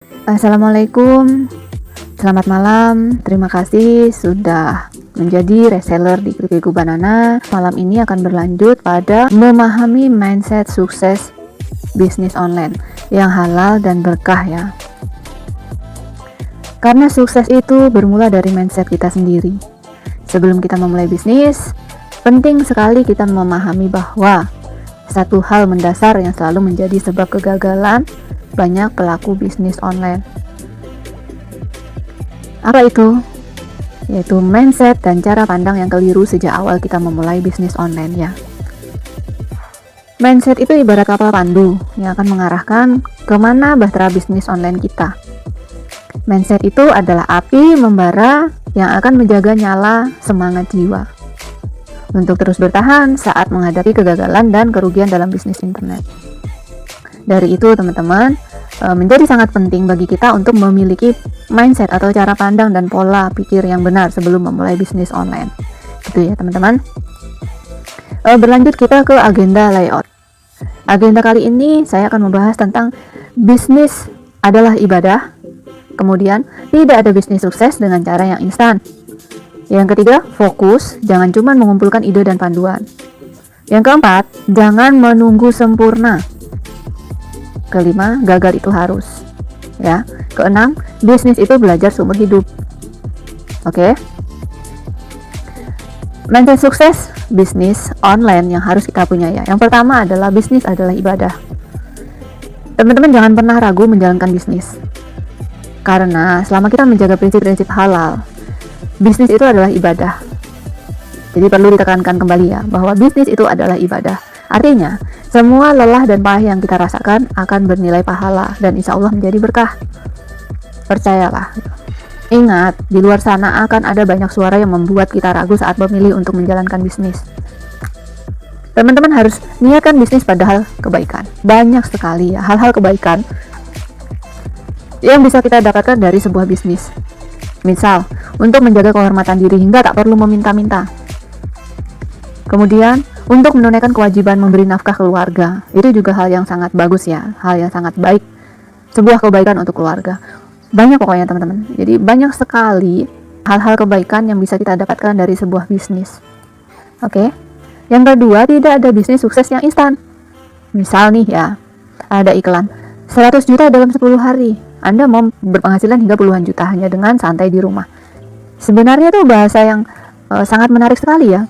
Assalamualaikum, selamat malam. Terima kasih sudah menjadi reseller di Kripik Banana. Malam ini akan berlanjut pada memahami mindset sukses bisnis online yang halal dan berkah ya. Karena sukses itu bermula dari mindset kita sendiri. Sebelum kita memulai bisnis, penting sekali kita memahami bahwa satu hal mendasar yang selalu menjadi sebab kegagalan banyak pelaku bisnis online. Apa itu? Yaitu mindset dan cara pandang yang keliru sejak awal kita memulai bisnis online ya. Mindset itu ibarat kapal pandu yang akan mengarahkan kemana bahtera bisnis online kita. Mindset itu adalah api membara yang akan menjaga nyala semangat jiwa untuk terus bertahan saat menghadapi kegagalan dan kerugian dalam bisnis internet. Dari itu teman-teman, menjadi sangat penting bagi kita untuk memiliki mindset atau cara pandang dan pola pikir yang benar sebelum memulai bisnis online. Gitu ya teman-teman. Berlanjut kita ke agenda layout. Agenda kali ini saya akan membahas tentang bisnis adalah ibadah. Kemudian, tidak ada bisnis sukses dengan cara yang instan. Yang ketiga, fokus, jangan cuma mengumpulkan ide dan panduan. Yang keempat, jangan menunggu sempurna. Kelima, gagal itu harus. Ya. Keenam, bisnis itu belajar seumur hidup. Oke. Mindset sukses bisnis online yang harus kita punya ya. Yang pertama adalah bisnis adalah ibadah. Teman-teman jangan pernah ragu menjalankan bisnis. Karena selama kita menjaga prinsip-prinsip halal, bisnis itu adalah ibadah. Jadi perlu ditekankan kembali ya, bahwa bisnis itu adalah ibadah. Artinya, semua lelah dan payah yang kita rasakan akan bernilai pahala dan insya Allah menjadi berkah. Percayalah. Ingat, di luar sana akan ada banyak suara yang membuat kita ragu saat memilih untuk menjalankan bisnis. Teman-teman harus niatkan bisnis padahal kebaikan. Banyak sekali ya hal-hal kebaikan yang bisa kita dapatkan dari sebuah bisnis. Misal, untuk menjaga kehormatan diri hingga tak perlu meminta-minta. Kemudian, untuk menunaikan kewajiban memberi nafkah keluarga. Itu juga hal yang sangat bagus ya, hal yang sangat baik. Sebuah kebaikan untuk keluarga. Banyak pokoknya teman-teman. Jadi banyak sekali hal-hal kebaikan yang bisa kita dapatkan dari sebuah bisnis. Oke. Yang kedua, tidak ada bisnis sukses yang instan. Misal nih ya, ada iklan 100 juta dalam 10 hari. Anda mau berpenghasilan hingga puluhan juta hanya dengan santai di rumah. Sebenarnya itu bahasa yang sangat menarik sekali ya.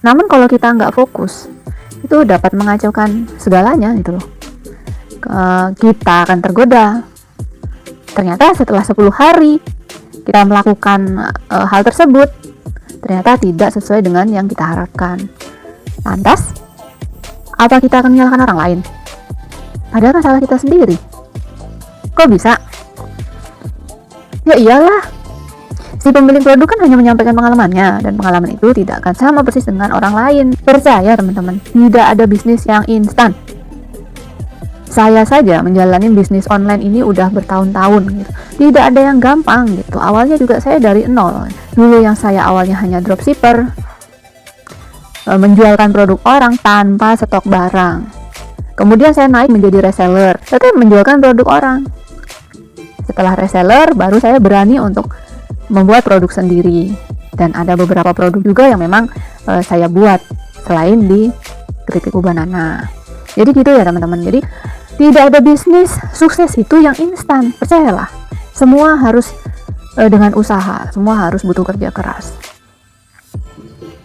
Namun kalau kita nggak fokus, itu dapat mengacaukan segalanya gitu loh. Kita akan tergoda. Ternyata setelah 10 hari kita melakukan hal tersebut, ternyata tidak sesuai dengan yang kita harapkan. Lantas, apa kita akan menyalahkan orang lain? Padahal masalah kita sendiri. Kok bisa? Ya iyalah. Si pemilik produk kan hanya menyampaikan pengalamannya, dan pengalaman itu tidak akan sama persis dengan orang lain. Percaya teman-teman, tidak ada bisnis yang instan. Saya saja menjalani bisnis online ini udah bertahun-tahun gitu. Tidak ada yang gampang gitu. Awalnya juga saya dari nol. Dulu yang saya awalnya hanya dropshipper, menjualkan produk orang tanpa stok barang. Kemudian saya naik menjadi reseller, tetap menjualkan produk orang. Setelah reseller, baru saya berani untuk membuat produk sendiri, dan ada beberapa produk juga yang memang saya buat selain di Kripik Banana. Jadi gitu ya teman-teman. Jadi tidak ada bisnis sukses itu yang instan. Percayalah, semua harus dengan usaha, semua harus butuh kerja keras.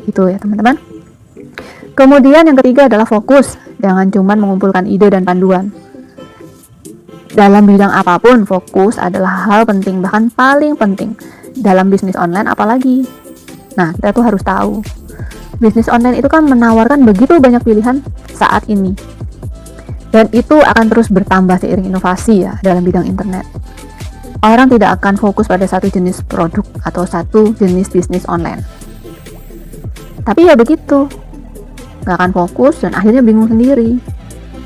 Itu ya teman-teman. Kemudian yang ketiga adalah fokus. Jangan cuma mengumpulkan ide dan panduan. Dalam bidang apapun, fokus adalah hal penting, bahkan paling penting. Dalam bisnis online apalagi. Nah, kita tuh harus tahu. Bisnis online itu kan menawarkan begitu banyak pilihan saat ini. Dan itu akan terus bertambah seiring inovasi ya dalam bidang internet. Orang tidak akan fokus pada satu jenis produk atau satu jenis bisnis online. Tapi ya begitu. Gak akan fokus dan akhirnya bingung sendiri.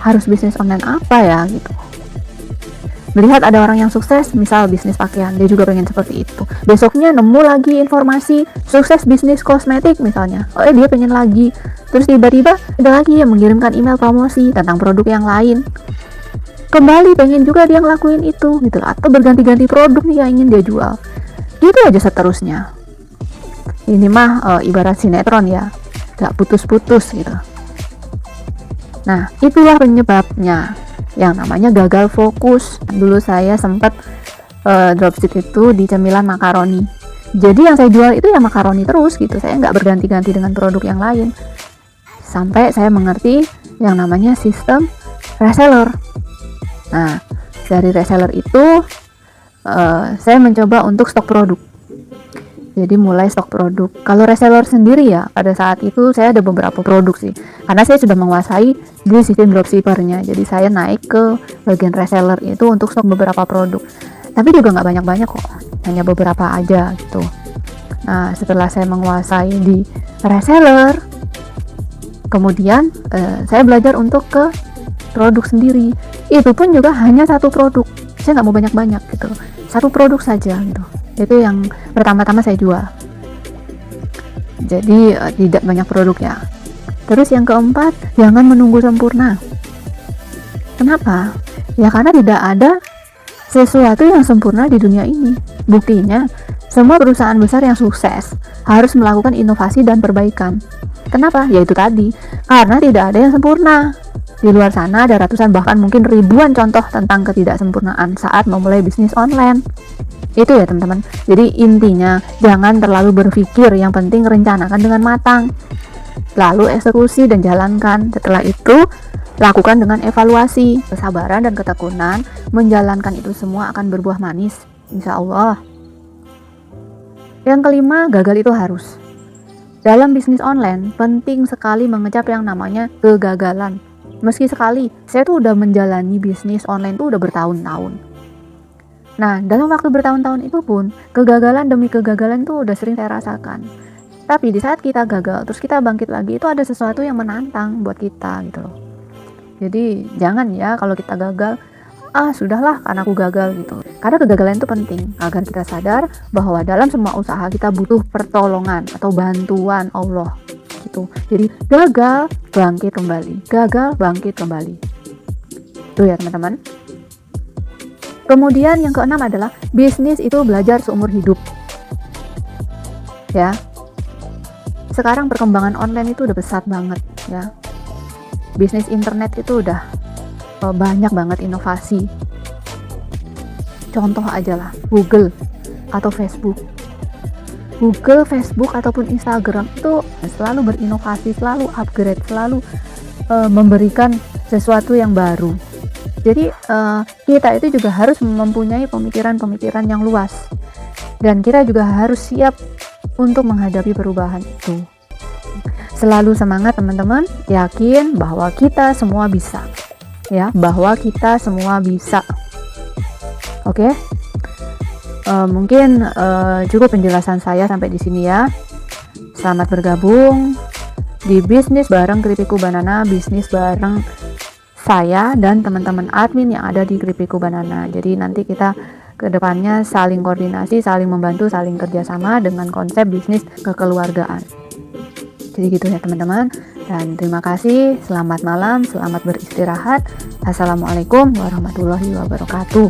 Harus bisnis online apa ya gitu. Melihat ada orang yang sukses, misal bisnis pakaian, dia juga pengen seperti itu. Besoknya nemu lagi informasi sukses bisnis kosmetik misalnya. Oh dia pengen lagi. Terus tiba-tiba ada lagi yang mengirimkan email promosi tentang produk yang lain. kembali pengen juga dia ngelakuin itu gitu, atau berganti-ganti produk nih yang ingin dia jual, gitu aja seterusnya. Ini mah ibarat sinetron ya, gak putus-putus gitu. Nah, itulah penyebabnya yang namanya gagal fokus. Dulu saya sempat dropship itu di cemilan makaroni. Jadi yang saya jual itu ya makaroni terus gitu. Saya nggak berganti-ganti dengan produk yang lain. Sampai saya mengerti yang namanya sistem reseller. Nah, dari reseller itu saya mencoba untuk stok produk. Jadi mulai stok produk. Kalau reseller sendiri ya, pada saat itu saya ada beberapa produk sih. Karena saya sudah menguasai di sistem dropshippernya. Jadi saya naik ke bagian reseller itu untuk stok beberapa produk. Tapi juga nggak banyak-banyak kok, hanya beberapa aja gitu. Nah, setelah saya menguasai di reseller, kemudian saya belajar untuk ke produk sendiri. Itu pun juga hanya satu produk. Saya nggak mau banyak-banyak gitu. Satu produk saja gitu. Itu yang pertama-tama saya jual. Jadi tidak banyak produk ya. Terus yang keempat, jangan menunggu sempurna. Kenapa? Ya karena tidak ada sesuatu yang sempurna di dunia ini. Buktinya, semua perusahaan besar yang sukses harus melakukan inovasi dan perbaikan. Kenapa? Ya itu tadi, karena tidak ada yang sempurna. Di luar sana ada ratusan bahkan mungkin ribuan contoh tentang ketidaksempurnaan saat memulai bisnis online. Itu ya teman-teman. Jadi intinya jangan terlalu berpikir, yang penting rencanakan dengan matang. Lalu eksekusi dan jalankan. Setelah itu lakukan dengan evaluasi. Kesabaran dan ketekunan menjalankan itu semua akan berbuah manis, insya Allah. Yang kelima, gagal itu harus. Dalam bisnis online penting sekali mengecap yang namanya kegagalan. Meski sekali, saya tuh udah menjalani bisnis online tuh udah bertahun-tahun. Nah, dalam waktu bertahun-tahun itu pun, kegagalan demi kegagalan tuh udah sering saya rasakan. Tapi di saat kita gagal, terus kita bangkit lagi, itu ada sesuatu yang menantang buat kita gitu loh. Jadi, jangan ya kalau kita gagal, sudahlah karena aku gagal gitu. Karena kegagalan itu penting, agar kita sadar bahwa dalam semua usaha kita butuh pertolongan atau bantuan Allah gitu. Jadi, gagal, bangkit kembali. Gagal, bangkit kembali. Tuh ya teman-teman. Kemudian yang keenam adalah bisnis itu belajar seumur hidup. Ya. Sekarang perkembangan online itu udah pesat banget ya. Bisnis internet itu udah banyak banget inovasi. Contoh aja lah, Google atau Facebook. Google, Facebook ataupun Instagram itu selalu berinovasi, selalu upgrade, selalu memberikan sesuatu yang baru. Jadi kita itu juga harus mempunyai pemikiran-pemikiran yang luas, dan kita juga harus siap untuk menghadapi perubahan itu. Selalu semangat teman-teman, yakin bahwa kita semua bisa, ya, bahwa kita semua bisa. Oke, mungkin cukup penjelasan saya sampai di sini ya. Selamat bergabung di bisnis bareng Keripikku Banana, bisnis bareng saya dan teman-teman admin yang ada di Keripikku Banana. Jadi nanti kita ke depannya saling koordinasi, saling membantu, saling kerjasama dengan konsep bisnis kekeluargaan. Jadi gitu ya teman-teman. Dan terima kasih, selamat malam, selamat beristirahat. Assalamualaikum warahmatullahi wabarakatuh.